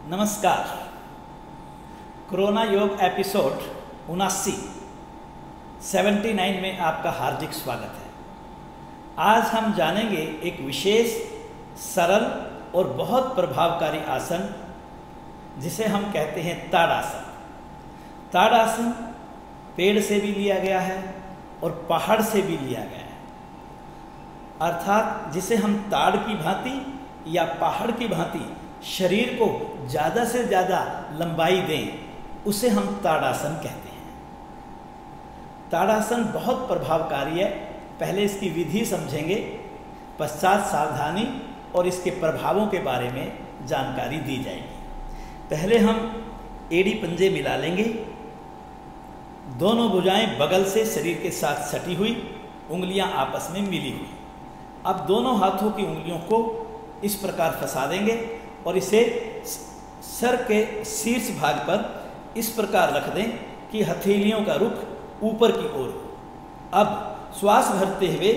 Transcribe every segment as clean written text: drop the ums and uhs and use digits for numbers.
नमस्कार। कोरोना योग एपिसोड 79 में आपका हार्दिक स्वागत है। आज हम जानेंगे एक विशेष सरल और बहुत प्रभावकारी आसन जिसे हम कहते हैं ताड़ासन। ताड़ासन पेड़ से भी लिया गया है और पहाड़ से भी लिया गया है, अर्थात जिसे हम ताड़ की भांति या पहाड़ की भांति शरीर को ज़्यादा से ज़्यादा लंबाई दें, उसे हम ताड़ासन कहते हैं। ताड़ासन बहुत प्रभावकारी है। पहले इसकी विधि समझेंगे, पश्चात सावधानी और इसके प्रभावों के बारे में जानकारी दी जाएगी। पहले हम एड़ी पंजे मिला लेंगे, दोनों भुजाएं बगल से शरीर के साथ सटी हुई, उंगलियां आपस में मिली हुई। अब दोनों हाथों की उंगलियों को इस प्रकार फंसा देंगे और इसे सर के शीर्ष भाग पर इस प्रकार रख दें कि हथेलियों का रुख ऊपर की ओर हो। अब श्वास भरते हुए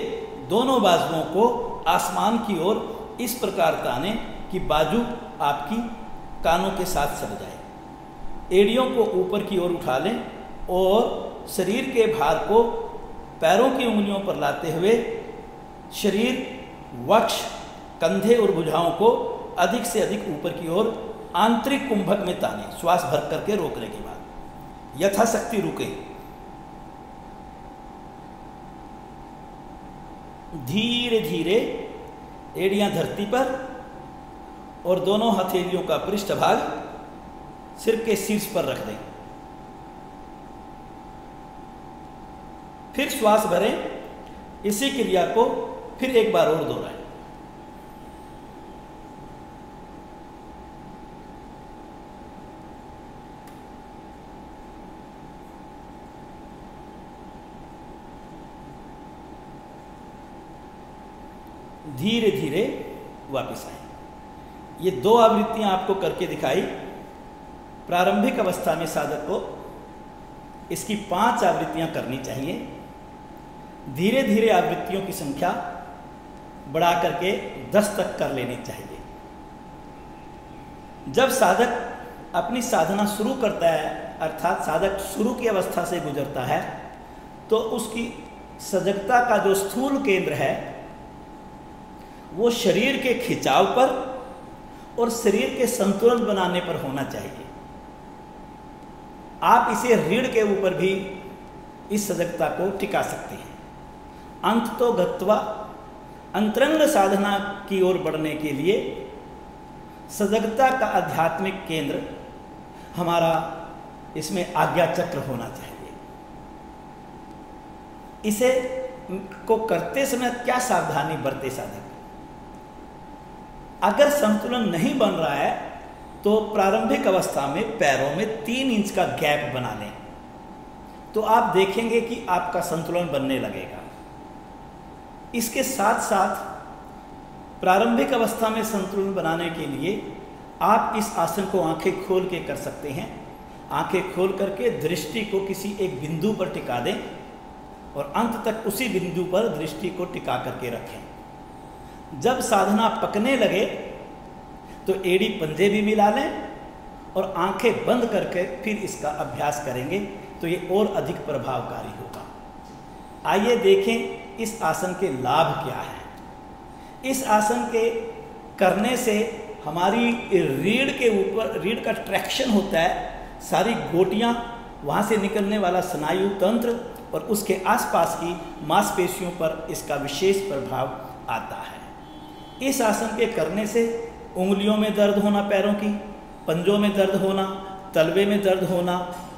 दोनों बाजुओं को आसमान की ओर इस प्रकार ताने कि बाजू आपकी कानों के साथ सट जाए। एड़ियों को ऊपर की ओर उठा लें और शरीर के भार को पैरों की उंगलियों पर लाते हुए शरीर, वक्ष, कंधे और भुजाओं को अधिक से अधिक ऊपर की ओर आंतरिक कुंभक में ताने, श्वास भर करके रोकने के बाद यथाशक्ति रुके। धीरे धीरे एड़ियां धरती पर और दोनों हथेलियों का पृष्ठभाग सिर के शीर्ष पर रख दें। फिर श्वास भरें। इसी क्रिया को फिर एक बार और दोहराएं। धीरे धीरे वापस आए। ये दो आवृत्तियां आपको करके दिखाई। प्रारंभिक अवस्था में साधक को इसकी 5 आवृत्तियां करनी चाहिए। धीरे धीरे आवृत्तियों की संख्या बढ़ा करके 10 तक कर लेनी चाहिए। जब साधक अपनी साधना शुरू करता है, अर्थात साधक शुरू की अवस्था से गुजरता है, तो उसकी सजगता का जो स्थूल केंद्र है वो शरीर के खिंचाव पर और शरीर के संतुलन बनाने पर होना चाहिए। आप इसे रीढ़ के ऊपर भी इस सजगता को टिका सकते हैं। अंत तो गत्वा अंतरंग साधना की ओर बढ़ने के लिए सजगता का आध्यात्मिक केंद्र हमारा इसमें आज्ञा चक्र होना चाहिए। इसे को करते समय क्या सावधानी बरते साधक? अगर संतुलन नहीं बन रहा है तो प्रारंभिक अवस्था में पैरों में 3 इंच का गैप बना लें, तो आप देखेंगे कि आपका संतुलन बनने लगेगा। इसके साथ साथ प्रारंभिक अवस्था में संतुलन बनाने के लिए आप इस आसन को आंखें खोल के कर सकते हैं। आंखें खोल करके दृष्टि को किसी एक बिंदु पर टिका दें और अंत तक उसी बिंदु पर दृष्टि को टिका करके रखें। जब साधना पकने लगे तो एड़ी पंजे भी मिला लें और आंखें बंद करके फिर इसका अभ्यास करेंगे तो ये और अधिक प्रभावकारी होगा। आइए देखें इस आसन के लाभ क्या हैं। इस आसन के करने से हमारी रीढ़ के ऊपर, रीढ़ का ट्रैक्शन होता है, सारी गोटियां, वहाँ से निकलने वाला स्नायु तंत्र और उसके आसपास की मांसपेशियों पर इसका विशेष प्रभाव आता है। इस आसन के करने से उंगलियों में दर्द होना, पैरों की पंजों में दर्द होना, तलवे में दर्द होना,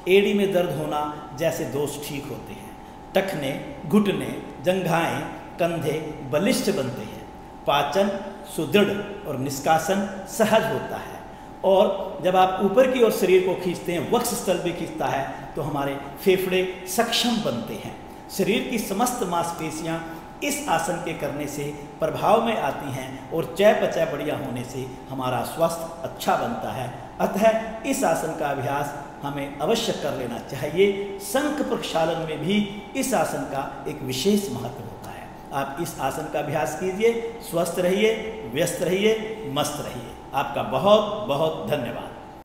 एड़ी में दर्द होना जैसे दोष ठीक होते हैं। टखने, घुटने, जंघाएं, कंधे बलिष्ठ बनते हैं। पाचन सुदृढ़ और निष्कासन सहज होता है। और जब आप ऊपर की ओर शरीर को खींचते हैं, वक्ष स्थल भी खींचता है, तो हमारे फेफड़े सक्षम बनते हैं। शरीर की समस्त मांसपेशियां इस आसन के करने से प्रभाव में आती हैं और चयापचय बढ़िया होने से हमारा स्वास्थ्य अच्छा बनता है। अतः इस आसन का अभ्यास हमें अवश्य कर लेना चाहिए। शंख प्रक्षालन में भी इस आसन का एक विशेष महत्व होता है। आप इस आसन का अभ्यास कीजिए। स्वस्थ रहिए, व्यस्त रहिए, मस्त रहिए। आपका बहुत बहुत धन्यवाद।